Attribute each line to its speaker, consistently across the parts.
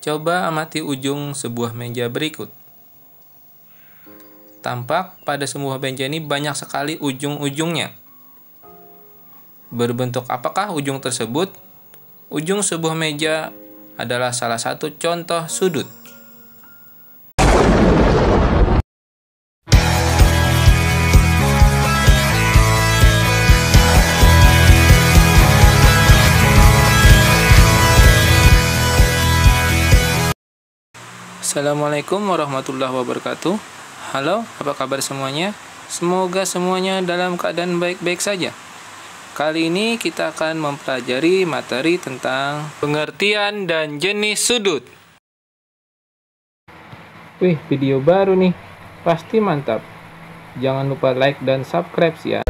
Speaker 1: Coba amati ujung sebuah meja berikut. Tampak pada sebuah meja ini banyak sekali ujung-ujungnya. Berbentuk apakah ujung tersebut? Ujung sebuah meja adalah salah satu contoh sudut. Assalamualaikum warahmatullahi wabarakatuh. Halo, apa kabar semuanya? Semoga semuanya dalam keadaan baik-baik saja. Kali ini kita akan mempelajari materi tentang pengertian dan jenis sudut. Wih, video baru nih. Pasti mantap. Jangan lupa like dan subscribe ya.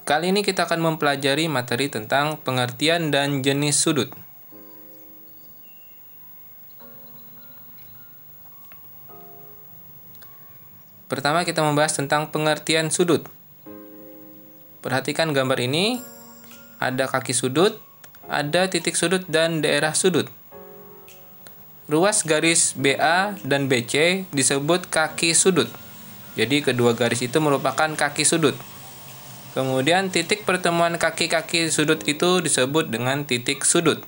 Speaker 1: Kali ini kita akan mempelajari materi tentang pengertian dan jenis sudut. Pertama kita membahas tentang pengertian sudut. Perhatikan gambar ini, ada kaki sudut, ada titik sudut dan daerah sudut. Ruas garis BA dan BC disebut kaki sudut. Jadi kedua garis itu merupakan kaki sudut. Kemudian titik pertemuan kaki-kaki sudut itu disebut dengan titik sudut.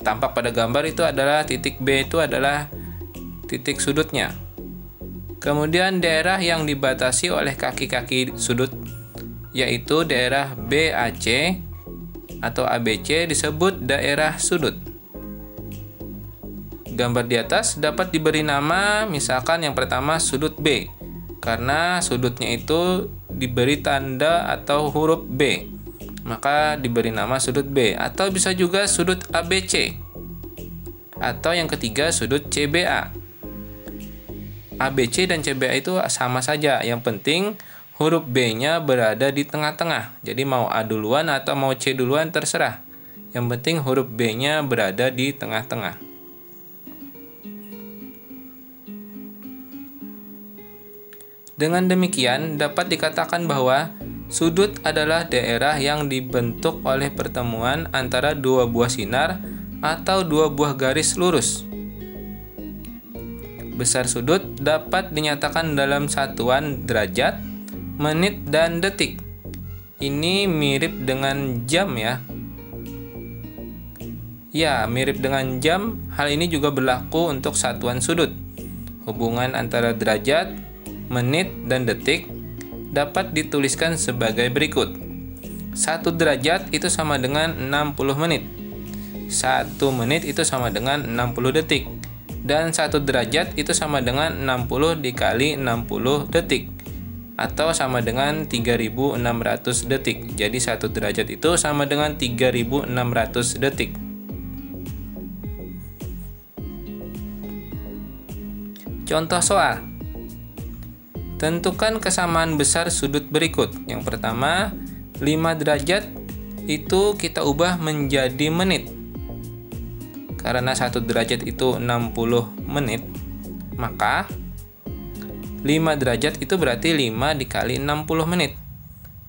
Speaker 1: Tampak pada gambar itu adalah titik B itu adalah titik sudutnya. Kemudian daerah yang dibatasi oleh kaki-kaki sudut yaitu daerah BAC atau ABC disebut daerah sudut. Gambar di atas dapat diberi nama, misalkan yang pertama sudut B, karena sudutnya itu diberi tanda atau huruf B, maka diberi nama sudut B. Atau bisa juga sudut ABC. Atau yang ketiga sudut CBA. ABC dan CBA itu sama saja, yang penting huruf B-nya berada di tengah-tengah. Jadi mau A duluan atau mau C duluan terserah. Yang penting huruf B-nya berada di tengah-tengah. Dengan demikian, dapat dikatakan bahwa sudut adalah daerah yang dibentuk oleh pertemuan antara dua buah sinar atau dua buah garis lurus. Besar sudut dapat dinyatakan dalam satuan derajat, menit, dan detik. Ini mirip dengan jam ya. Ya, mirip dengan jam. Hal ini juga berlaku untuk satuan sudut. Hubungan antara derajat, menit, dan detik dapat dituliskan sebagai berikut. 1 derajat itu sama dengan 60 menit. 1 menit itu sama dengan 60 detik. Dan 1 derajat itu sama dengan 60 dikali 60 detik. Atau sama dengan 3600 detik. Jadi 1 derajat itu sama dengan 3600 detik. Contoh soal. Tentukan kesamaan besar sudut berikut. Yang pertama, 5 derajat itu kita ubah menjadi menit. Karena 1 derajat itu 60 menit, maka 5 derajat itu berarti 5 dikali 60 menit.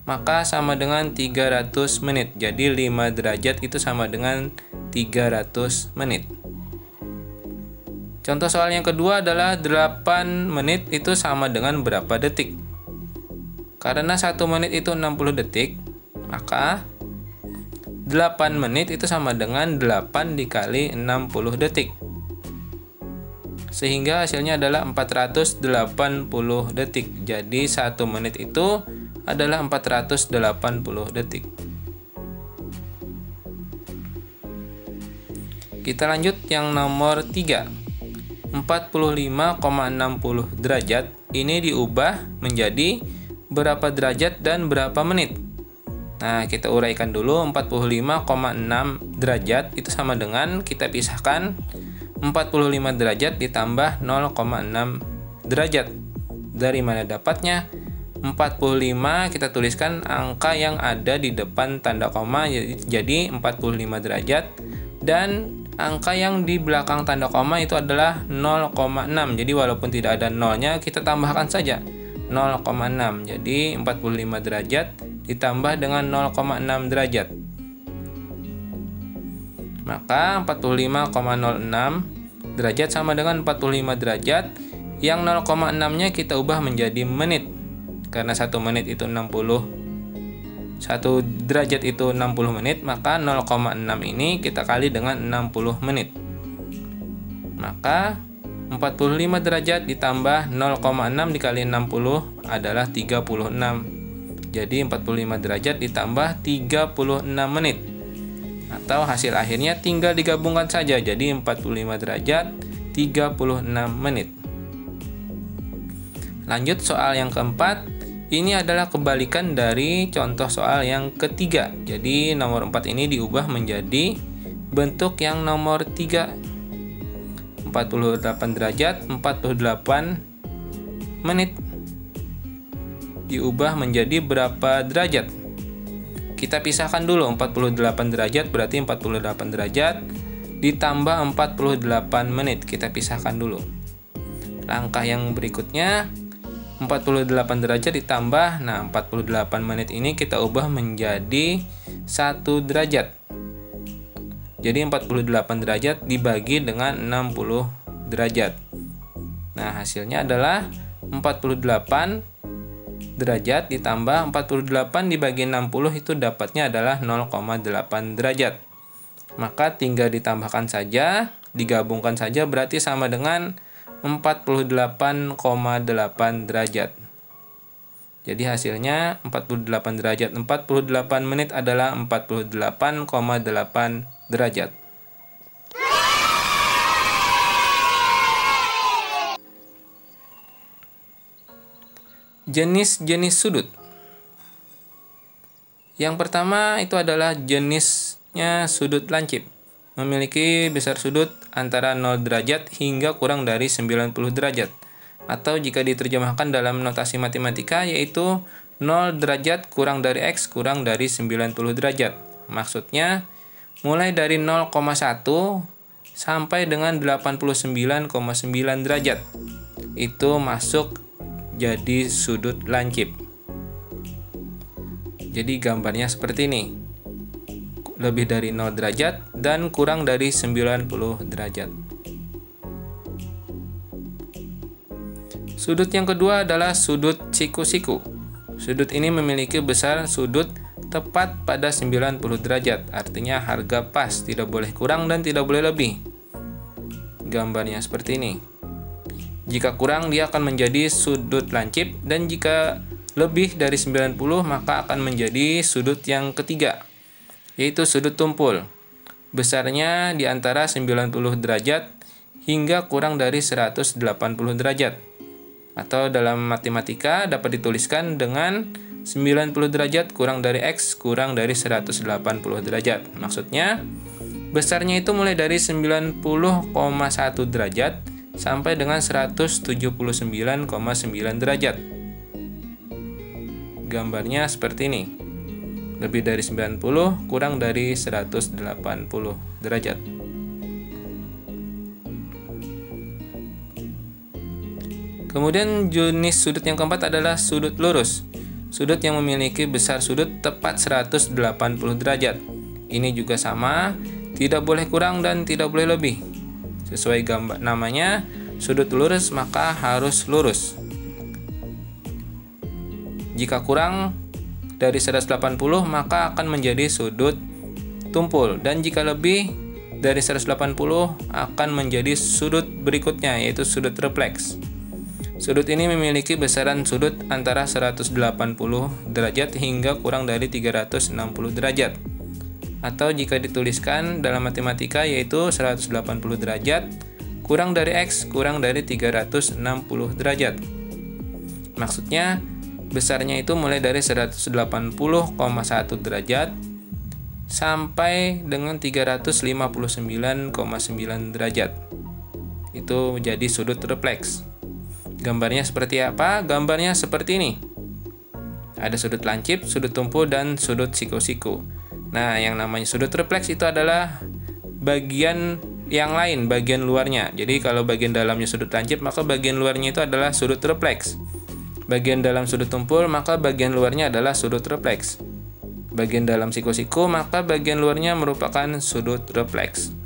Speaker 1: Maka sama dengan 300 menit. Jadi 5 derajat itu sama dengan 300 menit. Contoh soal yang kedua adalah 8 menit itu sama dengan berapa detik. Karena 1 menit itu 60 detik, maka 8 menit itu sama dengan 8 dikali 60 detik. Sehingga hasilnya adalah 480 detik. Jadi 1 menit itu adalah 480 detik. Kita lanjut yang nomor 3. 45,60 derajat ini diubah menjadi berapa derajat dan berapa menit. Nah, kita uraikan dulu. 45,6 derajat itu sama dengan kita pisahkan 45 derajat ditambah 0,6 derajat. Dari mana dapatnya? 45 kita tuliskan angka yang ada di depan tanda koma, jadi 45 derajat, dan angka yang di belakang tanda koma itu adalah 0,6. Jadi walaupun tidak ada nolnya, kita tambahkan saja 0,6. Jadi 45 derajat ditambah dengan 0,6 derajat. Maka 45,06 derajat sama dengan 45 derajat. Yang 0,6-nya kita ubah menjadi menit. Karena 1 menit itu 60. 1 derajat itu 60 menit, maka 0,6 ini kita kali dengan 60 menit. Maka 45 derajat ditambah 0,6 dikali 60 adalah 36. Jadi 45 derajat ditambah 36 menit. Atau hasil akhirnya tinggal digabungkan saja. Jadi 45 derajat 36 menit. Lanjut soal yang keempat. Ini adalah kebalikan dari contoh soal yang ketiga. Jadi nomor 4 ini diubah menjadi bentuk yang nomor 3. 48 derajat 48 menit. Diubah menjadi berapa derajat? Kita pisahkan dulu. 48 derajat berarti 48 derajat ditambah 48 menit. Kita pisahkan dulu. Langkah yang berikutnya, 48 derajat ditambah, 48 menit ini kita ubah menjadi 1 derajat. Jadi 48 derajat dibagi dengan 60 derajat. Nah, hasilnya adalah 48 derajat ditambah 48 dibagi 60 itu dapatnya adalah 0,8 derajat. Maka tinggal ditambahkan saja, digabungkan saja, berarti sama dengan 48,8 derajat. Jadi hasilnya 48 derajat 48 menit adalah 48,8 derajat. Jenis-jenis sudut. Yang pertama itu adalah jenisnya sudut lancip. Memiliki besar sudut antara 0 derajat hingga kurang dari 90 derajat. Atau jika diterjemahkan dalam notasi matematika yaitu 0 derajat kurang dari X kurang dari 90 derajat. Maksudnya mulai dari 0,1 sampai dengan 89,9 derajat. Itu masuk jadi sudut lancip. Jadi gambarnya seperti ini. Lebih dari 0 derajat dan kurang dari 90 derajat. Sudut yang kedua adalah sudut siku-siku. Sudut ini memiliki besar sudut tepat pada 90 derajat. Artinya harga pas, tidak boleh kurang dan tidak boleh lebih. Gambarnya seperti ini. Jika kurang dia akan menjadi sudut lancip, dan jika lebih dari 90 maka akan menjadi sudut yang ketiga, yaitu sudut tumpul. Besarnya di antara 90 derajat hingga kurang dari 180 derajat. Atau dalam matematika dapat dituliskan dengan 90 derajat kurang dari X kurang dari 180 derajat. Maksudnya besarnya itu mulai dari 90,1 derajat sampai dengan 179,9 derajat. Gambarnya seperti ini. Lebih dari 90 kurang dari 180 derajat. Kemudian jenis sudut yang keempat adalah sudut lurus. Sudut yang memiliki besar sudut tepat 180 derajat. Ini juga sama, tidak boleh kurang dan tidak boleh lebih. Sesuai gambar namanya, sudut lurus maka harus lurus. Jika kurang dari 180 maka akan menjadi sudut tumpul, dan jika lebih dari 180 akan menjadi sudut berikutnya, yaitu sudut refleks. Sudut ini memiliki besaran sudut antara 180 derajat hingga kurang dari 360 derajat. Atau jika dituliskan dalam matematika yaitu 180 derajat kurang dari X kurang dari 360 derajat. Maksudnya besarnya itu mulai dari 180,1 derajat sampai dengan 359,9 derajat. Itu menjadi sudut refleks. Gambarnya seperti apa? Gambarnya seperti ini. Ada sudut lancip, sudut tumpul, dan sudut siku-siku. Nah, yang namanya sudut refleks itu adalah bagian yang lain, bagian luarnya. Jadi kalau bagian dalamnya sudut lancip, maka bagian luarnya itu adalah sudut refleks. Bagian dalam sudut tumpul, maka bagian luarnya adalah sudut refleks. Bagian dalam siku-siku, maka bagian luarnya merupakan sudut refleks.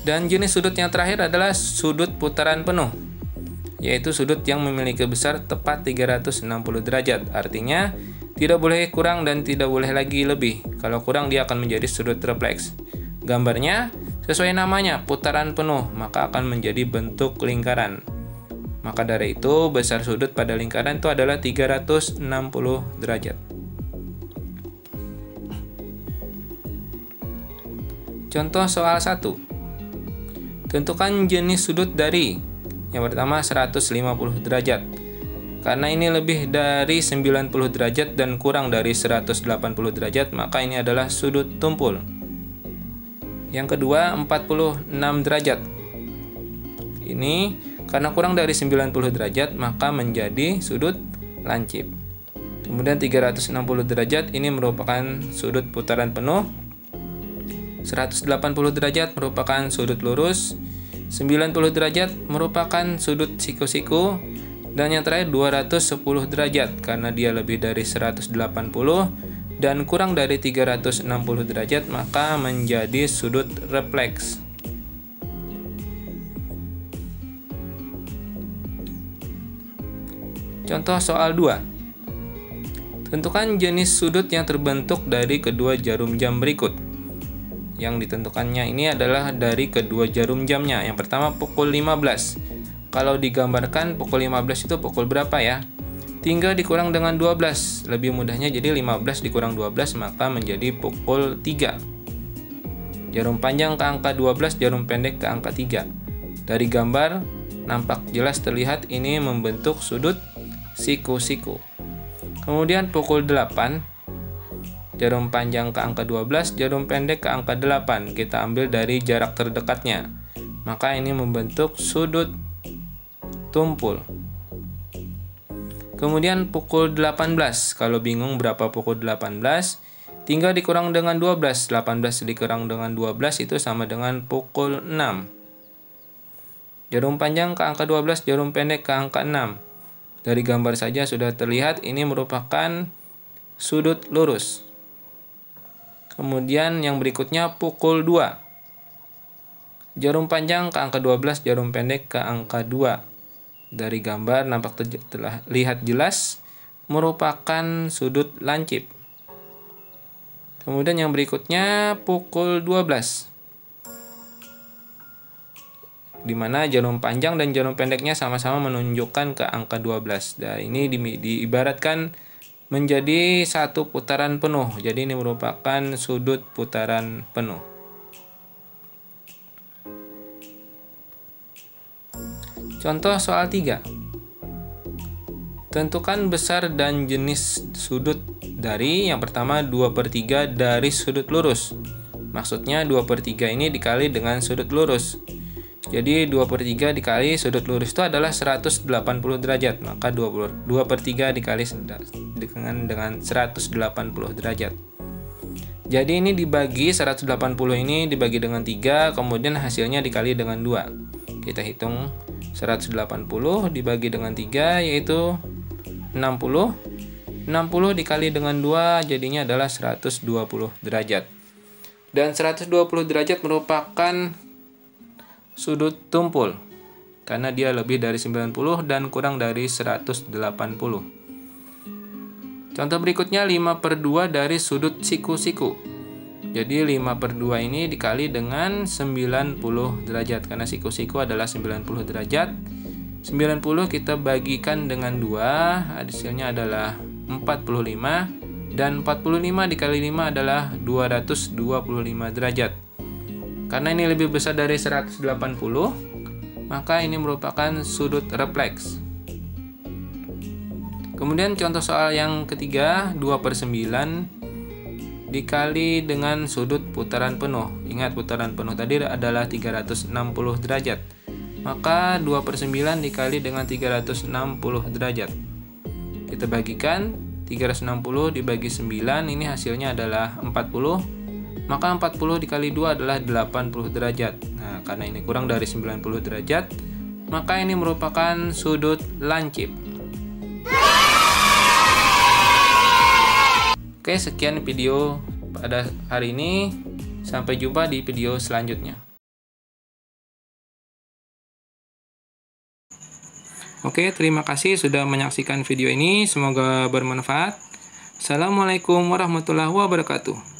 Speaker 1: Dan jenis sudut yang terakhir adalah sudut putaran penuh, yaitu sudut yang memiliki besar tepat 360 derajat. Artinya, tidak boleh kurang dan tidak boleh lagi lebih. Kalau kurang, dia akan menjadi sudut refleks. Gambarnya, sesuai namanya, putaran penuh, maka akan menjadi bentuk lingkaran. Maka dari itu, besar sudut pada lingkaran itu adalah 360 derajat. Contoh soal 1. Tentukan jenis sudut dari yang pertama 150 derajat. Karena ini lebih dari 90 derajat dan kurang dari 180 derajat, maka ini adalah sudut tumpul. Yang kedua 46 derajat. Ini karena kurang dari 90 derajat, maka menjadi sudut lancip. Kemudian 360 derajat ini merupakan sudut putaran penuh. 180 derajat merupakan sudut lurus, 90 derajat merupakan sudut siku-siku, dan yang terakhir 210 derajat karena dia lebih dari 180 dan kurang dari 360 derajat, maka menjadi sudut refleks. Contoh soal 2. Tentukan jenis sudut yang terbentuk dari kedua jarum jam berikut. Yang ditentukannya ini adalah dari kedua jarum jamnya. Yang pertama pukul 15. Kalau digambarkan pukul 15 itu pukul berapa ya? Tinggal dikurang dengan 12. Lebih mudahnya jadi 15 dikurang 12 maka menjadi pukul 3. Jarum panjang ke angka 12, jarum pendek ke angka 3. Dari gambar nampak jelas terlihat ini membentuk sudut siku-siku. Kemudian pukul 8. Jarum panjang ke angka 12, jarum pendek ke angka 8. Kita ambil dari jarak terdekatnya. Maka ini membentuk sudut tumpul. Kemudian pukul 18. Kalau bingung berapa pukul 18, tinggal dikurang dengan 12. 18 dikurang dengan 12 itu sama dengan pukul 6. Jarum panjang ke angka 12, jarum pendek ke angka 6. Dari gambar saja sudah terlihat ini merupakan sudut lurus. Kemudian yang berikutnya pukul 2. Jarum panjang ke angka 12, jarum pendek ke angka 2. Dari gambar nampak terlihat jelas merupakan sudut lancip. Kemudian yang berikutnya pukul 12. Di mana jarum panjang dan jarum pendeknya sama-sama menunjukkan ke angka 12. Dan ini diibaratkan menjadi satu putaran penuh. Jadi ini merupakan sudut putaran penuh. Contoh soal 3. Tentukan besar dan jenis sudut dari yang pertama 2/3 dari sudut lurus. Maksudnya 2/3 ini dikali dengan sudut lurus. Jadi 2/3 dikali sudut lurus itu adalah 180 derajat. Maka 2/3 dikali dengan 180 derajat. Jadi ini dibagi 180 ini dibagi dengan 3, kemudian hasilnya dikali dengan 2. Kita hitung 180 dibagi dengan 3 yaitu 60. 60 dikali dengan 2 jadinya adalah 120 derajat. Dan 120 derajat merupakan sudut tumpul karena dia lebih dari 90 dan kurang dari 180. Contoh berikutnya 5/2 dari sudut siku-siku. Jadi 5/2 ini dikali dengan 90 derajat karena siku-siku adalah 90 derajat. 90 kita bagikan dengan 2, hasilnya adalah 45 dan 45 dikali 5 adalah 225 derajat. Karena ini lebih besar dari 180, maka ini merupakan sudut refleks. Kemudian contoh soal yang ketiga, 2/9 dikali dengan sudut putaran penuh. Ingat, putaran penuh tadi adalah 360 derajat. Maka 2/9 dikali dengan 360 derajat. Kita bagikan, 360 dibagi 9, ini hasilnya adalah 40. Maka 40 dikali 2 adalah 80 derajat. Nah, karena ini kurang dari 90 derajat, maka ini merupakan sudut lancip. Oke, sekian video pada hari ini. Sampai jumpa di video selanjutnya. Oke, terima kasih sudah menyaksikan video ini. Semoga bermanfaat. Assalamualaikum warahmatullahi wabarakatuh.